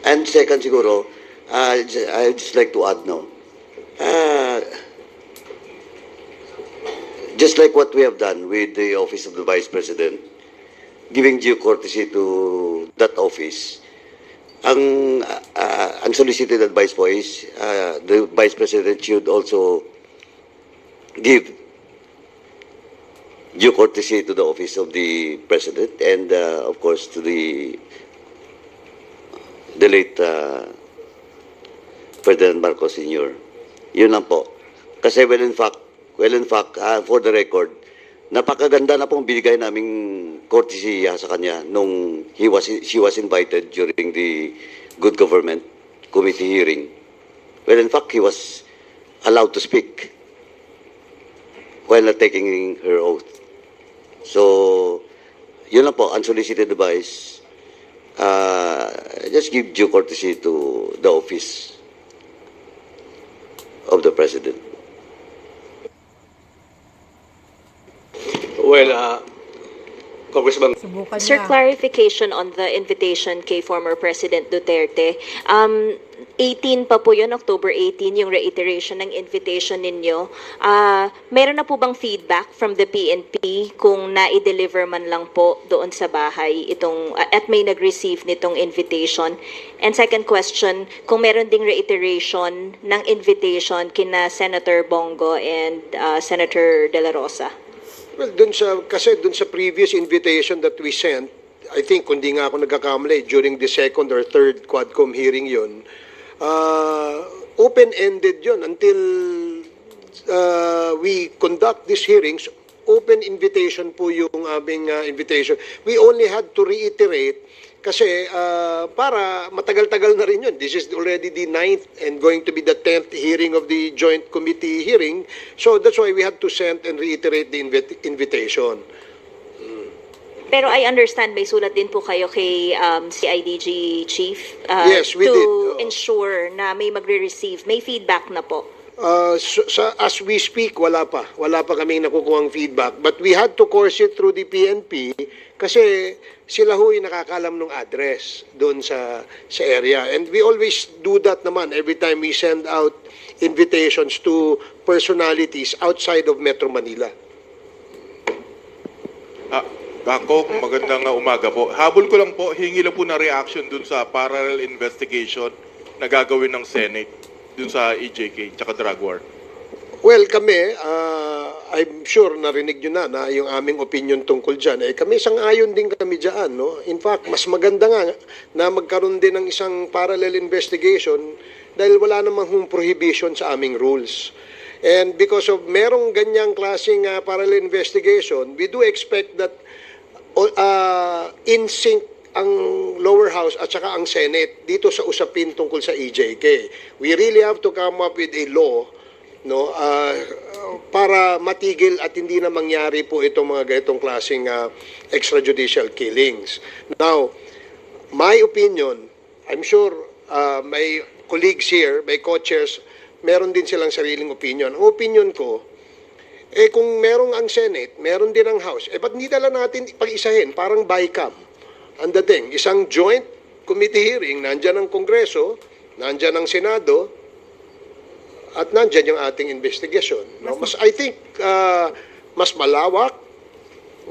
Speaker 7: And second siguro, I'd just like to add now, just like what we have done with the Office of the Vice President, giving due courtesy to that office, ang unsolicited advice po is the Vice President should also give due courtesy to the office of the President and of course to the late Ferdinand Marcos Sr. Yun lang po. Kasi well in fact, for the record, napakaganda na pong binigay naming courtesy sa kanya nung she was invited during the Good Government Committee hearing. Well in fact, he was allowed to speak while not taking her oath. So, yun lang po, unsolicited advice. Just give due courtesy to the office of the President.
Speaker 2: Well, Congressman,
Speaker 3: Subukan
Speaker 9: Sir,
Speaker 3: niya.
Speaker 9: clarification on the invitation kay former President Duterte. 18 pa po yun, October 18, yung reiteration ng invitation ninyo. Meron na po bang feedback from the PNP kung na-deliver man lang po doon sa bahay itong, at may nag-receive nitong invitation? And second question, kung meron ding reiteration ng invitation kina Senator Bongo and Senator De La Rosa?
Speaker 4: Well, kasi dun sa previous invitation that we sent, I think, kundi nga ako nagkakamali, during the second or third Quadcom hearing yun, open-ended yun until we conduct these hearings. Open invitation po yung aming invitation. We only had to reiterate kasi para matagal-tagal na rin yun. This is already the 9th and going to be the 10th hearing of the joint committee hearing. So that's why we had to send and reiterate the invitation.
Speaker 9: Pero I understand may sulat din po kayo kay CIDG Chief
Speaker 4: Yes, we
Speaker 9: to
Speaker 4: did.
Speaker 9: ensure na may magre-receive. May feedback na po.
Speaker 4: As we speak, wala pa kaming nakukuhang feedback. But we had to course it through the PNP kasi sila ho'y nakakalam ng address doon sa area. And we always do that naman every time we send out invitations to personalities outside of Metro Manila.
Speaker 15: Ako, magandang umaga po. Habol ko lang po, hingi lang po na reaction dun sa parallel investigation na gagawin ng Senate dun sa EJK tsaka drug war.
Speaker 4: Well, kami, I'm sure narinig nyo na yung aming opinion tungkol dyan. Kami sang-ayon din kami dyan. No? In fact, mas maganda nga na magkaroon din ng isang parallel investigation dahil wala namang prohibition sa aming rules. And because of merong ganyang klaseng parallel investigation, we do expect that in sync ang lower house at saka ang Senate dito sa usapin tungkol sa EJK. We really have to come up with a law, no, para matigil at hindi na mangyari po itong mga ganitong klaseng extrajudicial killings. Now, my opinion, I'm sure may colleagues here, may co-chairs, meron din silang sariling opinion. Ang opinion ko, kung merong ang Senate, meron din ang House, ba't hindi dala natin pag-isahin? Parang BICAM. Ang dating, isang joint committee hearing, nandyan ang Kongreso, nandyan ang Senado, at nandyan yung ating investigation. No? I think, mas malawak,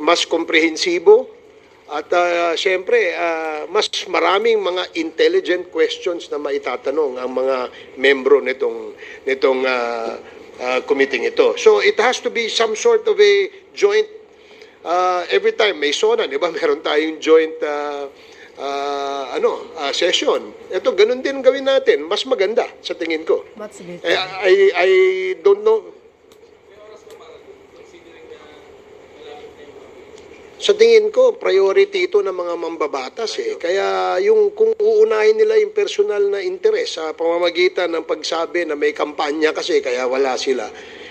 Speaker 4: mas komprehensibo, at siyempre, mas maraming mga intelligent questions na maitatanong ang mga membro nitong committee ito. So it has to be some sort of a joint, every time may SONA, di ba? Meron tayong joint session. Ito, ganun din gawin natin. Mas maganda sa tingin ko.
Speaker 3: Much better.
Speaker 4: I don't know. Sa tingin ko, priority ito ng mga mambabatas eh. Kaya kung uunahin nila yung personal na interes sa pamamagitan ng pagsabi na may kampanya kasi kaya wala sila,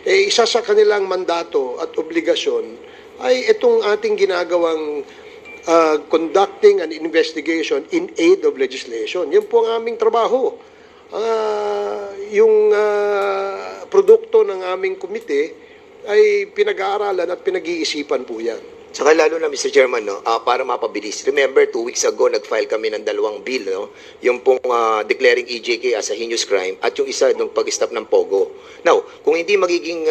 Speaker 4: isa sa kanilang mandato at obligasyon ay itong ating ginagawang conducting an investigation in aid of legislation. Yan po ang aming trabaho. Yung produkto ng aming komite ay pinag-aaralan at pinag-iisipan po yan.
Speaker 5: Saka lalo na, Mr. Chairman, no, para mapabilis. Remember, 2 weeks ago, nag-file kami ng 2 bill, no? Yung pong declaring EJK as a heinous crime at yung isa ng pag-stop ng POGO. Now, kung hindi magiging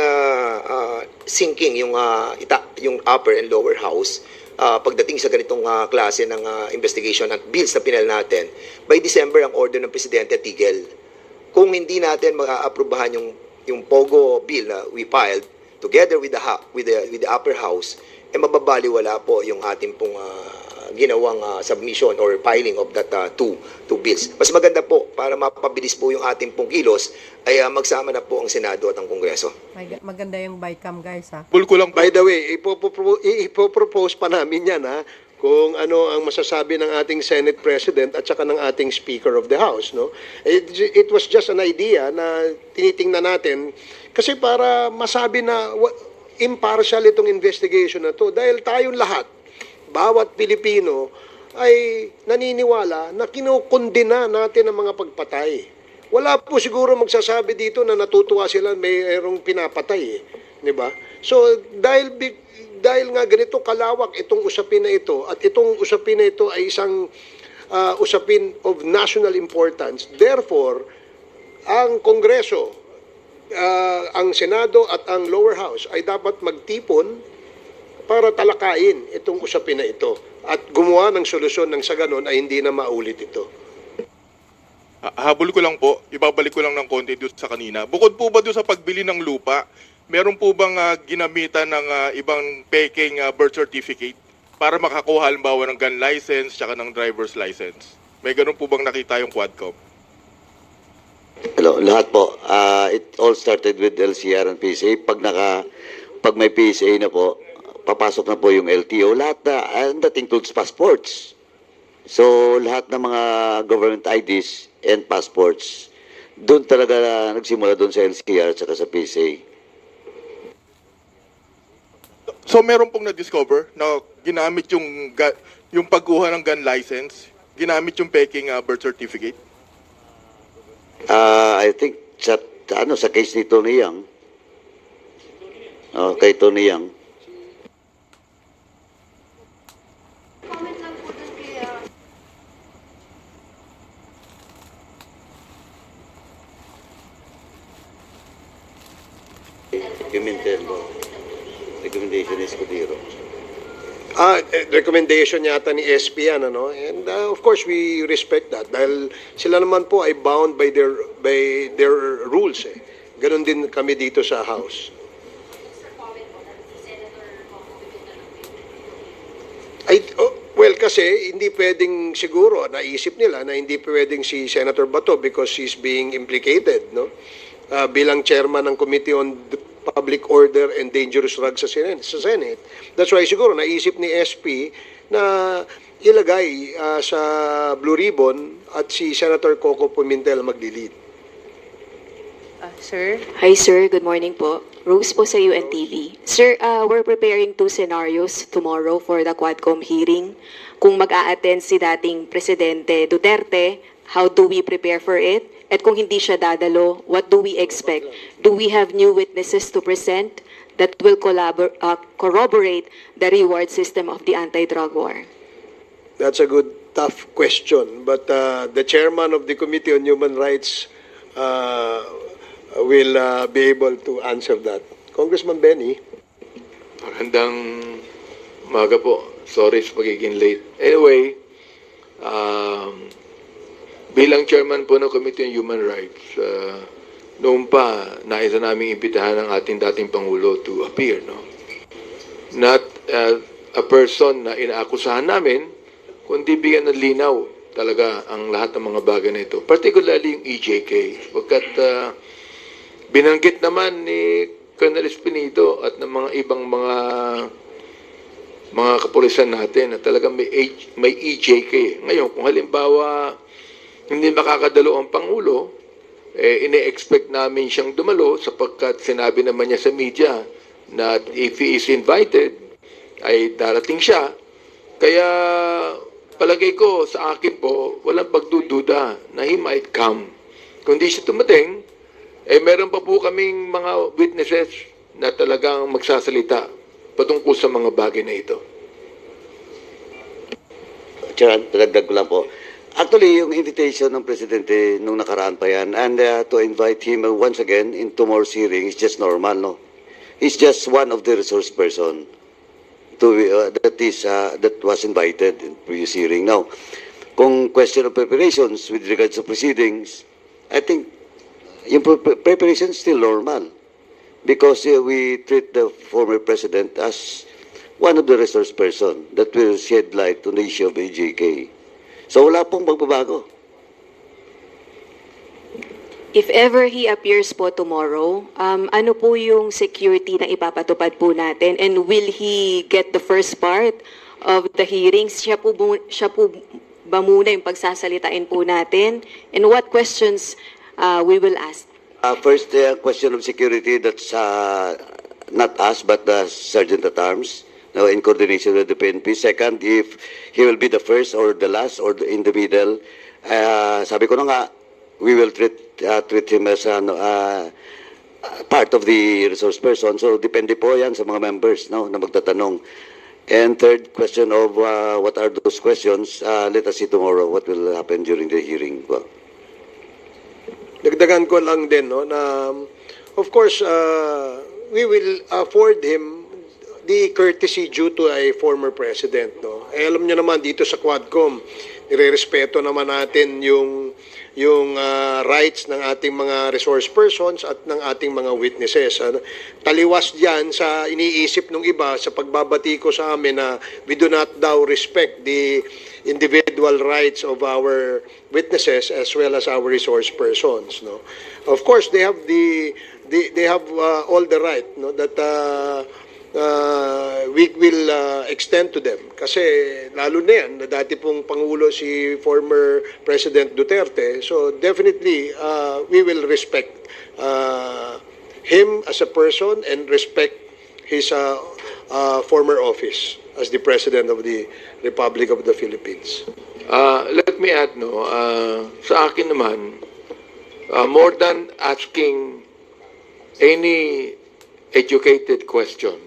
Speaker 5: sinking yung upper and lower house, pagdating sa ganitong klase ng investigation at bills na pinal natin, by December, ang order ng Presidente tigil. Kung hindi natin mag-aaprubahan yung POGO bill na we filed, together with the upper house, mababaliwala po yung ating pong ginawang submission or filing of that two bills. Mas maganda po, para mapabilis po yung ating pong kilos, ay magsama na po ang Senado at ang Kongreso.
Speaker 3: Maganda yung bycam, guys, ha?
Speaker 4: By the way, ipopropose pa namin yan, ha? Kung ano ang masasabi ng ating Senate President at saka ng ating Speaker of the House, no? It was just an idea na tinitingnan natin kasi para masabi na impartial itong investigation na to dahil tayong lahat, bawat Pilipino ay naniniwala na kinukondena natin ang mga pagpatay. Wala po siguro magsasabi dito na natutuwa sila mayroong pinapatay, di ba? So dahil nga ganito kalawak itong usapin na ito at itong usapin na ito ay isang usapin of national importance, therefore ang Kongreso, ang Senado at ang lower house ay dapat magtipon para talakayin itong usapin na ito at gumawa ng solusyon nang sa ganon ay hindi na maulit ito.
Speaker 15: Habol ko lang po, ibabalik ko lang ng konti doon sa kanina. Bukod po ba doon sa pagbili ng lupa, meron po bang ginamitan ng ibang peking birth certificate para makakuha halimbawa ng gun license tsaka ng driver's license? May ganun po bang nakita yung Quadcom?
Speaker 7: Hello, lahat po. It all started with LCR and PSA. Pag may PSA na po, papasok na po yung LTO. Lahat na, and that includes passports. So, lahat ng mga government IDs and passports, doon talaga nagsimula doon sa LCR at saka sa PSA.
Speaker 15: So, meron pong na-discover na ginamit yung pagkuha ng gun license, ginamit yung peking birth certificate?
Speaker 7: I think sa case ni Tony Yang. Kay Tony Yang. Pimentel, recommendation ni Escudero.
Speaker 4: Recommendation yata ni SP yan, ano? And of course we respect that dahil sila naman po ay bound by their rules eh. Ganon din kami dito sa House. Well, kasi hindi pwedeng siguro naisip nila na hindi pwedeng si Senator Bato because she's being implicated, no? Bilang chairman ng Committee on Public Order and Dangerous Drugs sa Senate. That's why siguro naisip ni SP na ilagay sa Blue Ribbon at si Senator Coco Pimentel magdi-lead.
Speaker 20: Sir? Hi, sir. Good morning po. Rose po sa UNTV. Sir, we're preparing 2 scenarios tomorrow for the Quadcom hearing. Kung mag-a-attend si dating Presidente Duterte, how do we prepare for it? At kung hindi siya dadalo, what do we expect? Do we have new witnesses to present that will corroborate the reward system of the anti-drug war?
Speaker 4: That's a good, tough question. But the chairman of the Committee on Human Rights will be able to answer that. Congressman Benny.
Speaker 21: Magandang umaga po. Sorry sa pagiging late. Anyway, bilang chairman po ng Committee on Human Rights, noon pa, nais na namin imbitahan ang ating dating Pangulo to appear, no? Not a person na inaakusahan namin, kundi bigyan ng linaw talaga ang lahat ng mga bagay na ito. Particularly yung EJK. Pagkat binanggit naman ni Colonel Espinido at ng mga ibang mga kapulisan natin na talagang may EJK. Ngayon, kung halimbawa hindi makakadalo ang Pangulo, ine-expect namin siyang dumalo sapagkat sinabi naman niya sa media na if he is invited, ay darating siya. Kaya palagay ko sa akin po, walang pagdududa na he might come. Kung di siya tumating, meron pa po kaming mga witnesses na talagang magsasalita patungkol sa mga bagay na ito.
Speaker 7: Chairman, padagdag ko lang po. Actually, yung invitation ng Presidente nung nakaraan pa yan, and to invite him once again in tomorrow's hearing is just normal, no? He's just one of the resource person that was invited in previous hearing. Now, kung question of preparations with regards to proceedings, I think yung preparation is still normal because we treat the former President as one of the resource person that will shed light on the issue of AJK. So wala pong magbabago.
Speaker 20: If ever he appears po tomorrow, ano po yung security na ipapatupad po natin? And will he get the first part of the hearings? Siya po ba muna yung pagsasalitain po natin? And what questions we will ask?
Speaker 7: First, question of security, that's not us, but the Sergeant at Arms, now in coordination with the PNP. Second, if he will be the first or the last or in the middle, sabi ko na nga, we will treat him as part of the resource person. So, depende po yan sa mga members no, na magtatanong. And third question of what are those questions, let us see tomorrow what will happen during the hearing.
Speaker 4: Dagdagan ko lang din no, na of course, we will afford him the courtesy due to a former president. No? Alam niyo naman dito sa Quadcom, nire-respeto naman natin yung rights ng ating mga resource persons at ng ating mga witnesses. Taliwas diyan sa iniisip ng iba sa pagbabati ko sa amin na we do not daw respect the individual rights of our witnesses as well as our resource persons. No? Of course, they have all the right no, that we will extend to them. Kasi lalo na yan, na dati pong Pangulo si former President Duterte. So definitely, we will respect him as a person and respect his former office as the President of the Republic of the Philippines.
Speaker 21: Let me add, no, sa akin naman, more than asking any educated question,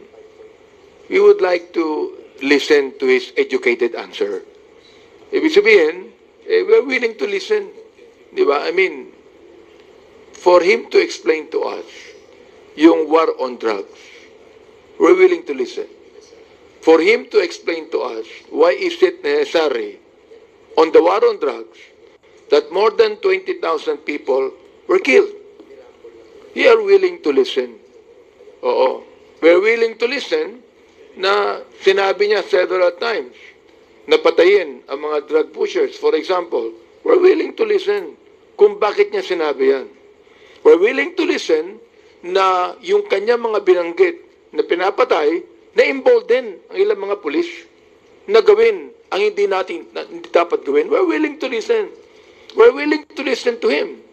Speaker 21: we would like to listen to his educated answer. Ibig sabihin, we're willing to listen. Di ba? I mean, for him to explain to us yung war on drugs, we're willing to listen. For him to explain to us why is it necessary on the war on drugs that more than 20,000 people were killed. We are willing to listen. Oo. We're willing to listen na sinabi niya several times na patayin ang mga drug pushers. For example, we're willing to listen kung bakit niya sinabi yan. We're willing to listen na yung kanya mga binanggit na pinapatay, na-embolden ang ilang mga pulis na gawin ang hindi dapat gawin. We're willing to listen. We're willing to listen to him.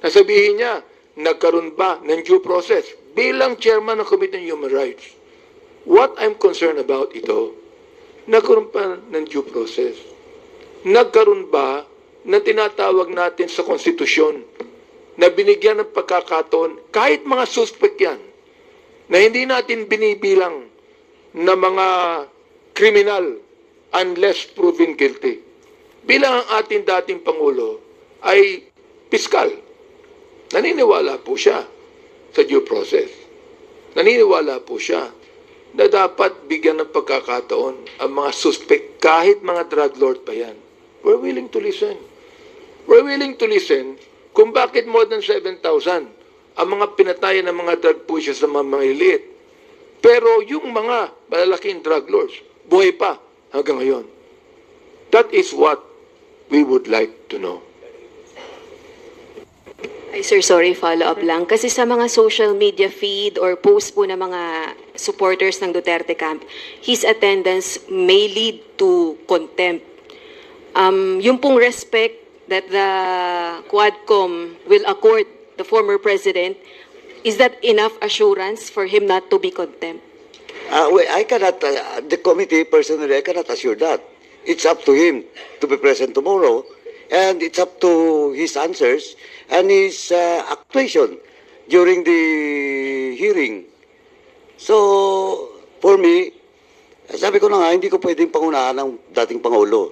Speaker 21: Nasabihin niya, nagkaroon ba ng due process bilang chairman ng Committee on Human Rights? What I'm concerned about ito, nagkaroon pa ng due process. Nagkaroon ba na tinatawag natin sa konstitusyon na binigyan ng pagkakataon kahit mga suspect yan na hindi natin binibilang na mga kriminal unless proven guilty. Bilang ang ating dating Pangulo ay piskal. Naniniwala po siya sa due process. Naniniwala po siya na dapat bigyan ng pagkakataon ang mga suspect kahit mga drug lord pa yan. We're willing to listen. We're willing to listen kung bakit more than 7,000 ang mga pinatayan ng mga drug pushers sa mga maliliit. Pero yung mga malalaking drug lords, buhay pa hanggang ngayon. That is what we would like to know.
Speaker 20: Ay, sir, sorry, follow-up lang. Kasi sa mga social media feed or post po ng mga supporters ng Duterte camp, his attendance may lead to contempt. Yung pong respect that the Quadcom will accord the former president, is that enough assurance for him not to be contempt?
Speaker 7: I cannot, the committee personally, I cannot assure that. It's up to him to be present tomorrow, and it's up to his answers and his actuation during the hearing. So, for me, sabi ko na nga, hindi ko pwedeng pangunahan ng dating Pangulo.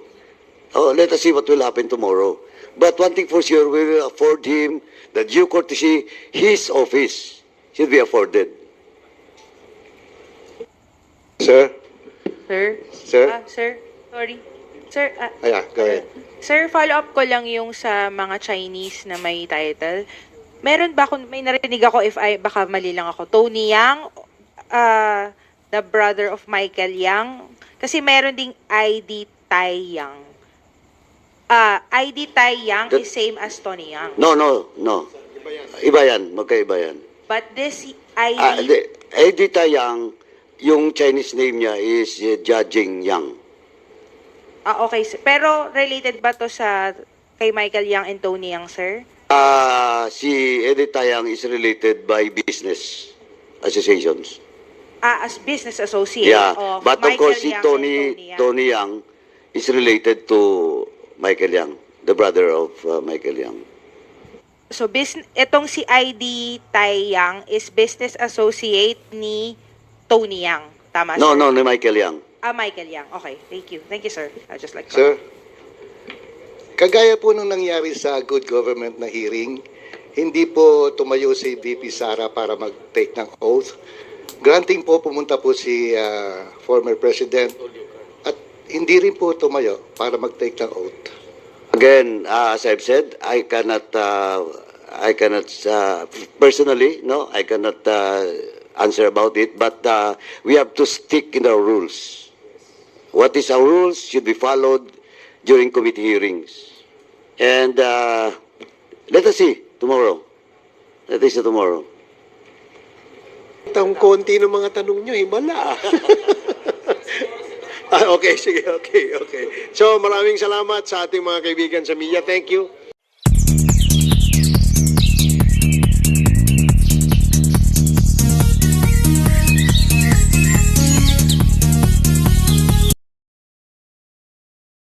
Speaker 7: Oh, let us see what will happen tomorrow. But one thing for sure, we will afford him the due courtesy, his office should be afforded.
Speaker 17: Sir?
Speaker 1: Sir?
Speaker 17: Sir?
Speaker 1: Sir, sorry. Sir,
Speaker 17: Ayan, go ahead.
Speaker 1: Sir, follow-up ko lang yung sa mga Chinese na may title. Meron ba may narinig ako baka mali lang ako, Tony Yang, the brother of Michael Yang, kasi meron ding ID Tai Yang. ID Tai Yang is same as Tony Yang.
Speaker 7: No. Iba yan, magkaiba yan.
Speaker 1: But this ID...
Speaker 7: Eddie Tayang, yung Chinese name niya is Jia Yang.
Speaker 1: okay, sir. Pero related ba to sa kay Michael Yang and Tony Yang, sir?
Speaker 7: Si Eddie Tayang is related by business associations.
Speaker 1: As business associate of
Speaker 7: but of
Speaker 1: Michael
Speaker 7: course si
Speaker 1: Yang
Speaker 7: Tony
Speaker 1: and
Speaker 7: Tony Yang is related to Michael Yang, the brother of Michael Yang.
Speaker 1: So, itong si ID Tai Yang is business associate ni Tony Yang. Tama,
Speaker 7: No,
Speaker 1: sir?
Speaker 7: ni Michael Yang.
Speaker 1: Michael Yang. Okay, thank you. Thank you, sir. I just like
Speaker 17: Sir, kagaya po nung nangyari sa good government na hearing, hindi po tumayo si VP Sara para mag-take ng oath. Granting po, pumunta po si former president at hindi rin po tumayo para mag-take ng oath.
Speaker 7: Again, as I've said, I cannot personally, no, I cannot answer about it, but we have to stick in our rules. What is our rules should be followed during committee hearings. And let us see tomorrow. Let us see tomorrow.
Speaker 4: Ang konti ng mga tanong nyo, himala. Okay, sige, okay. So maraming salamat sa ating mga kaibigan sa media. Thank you.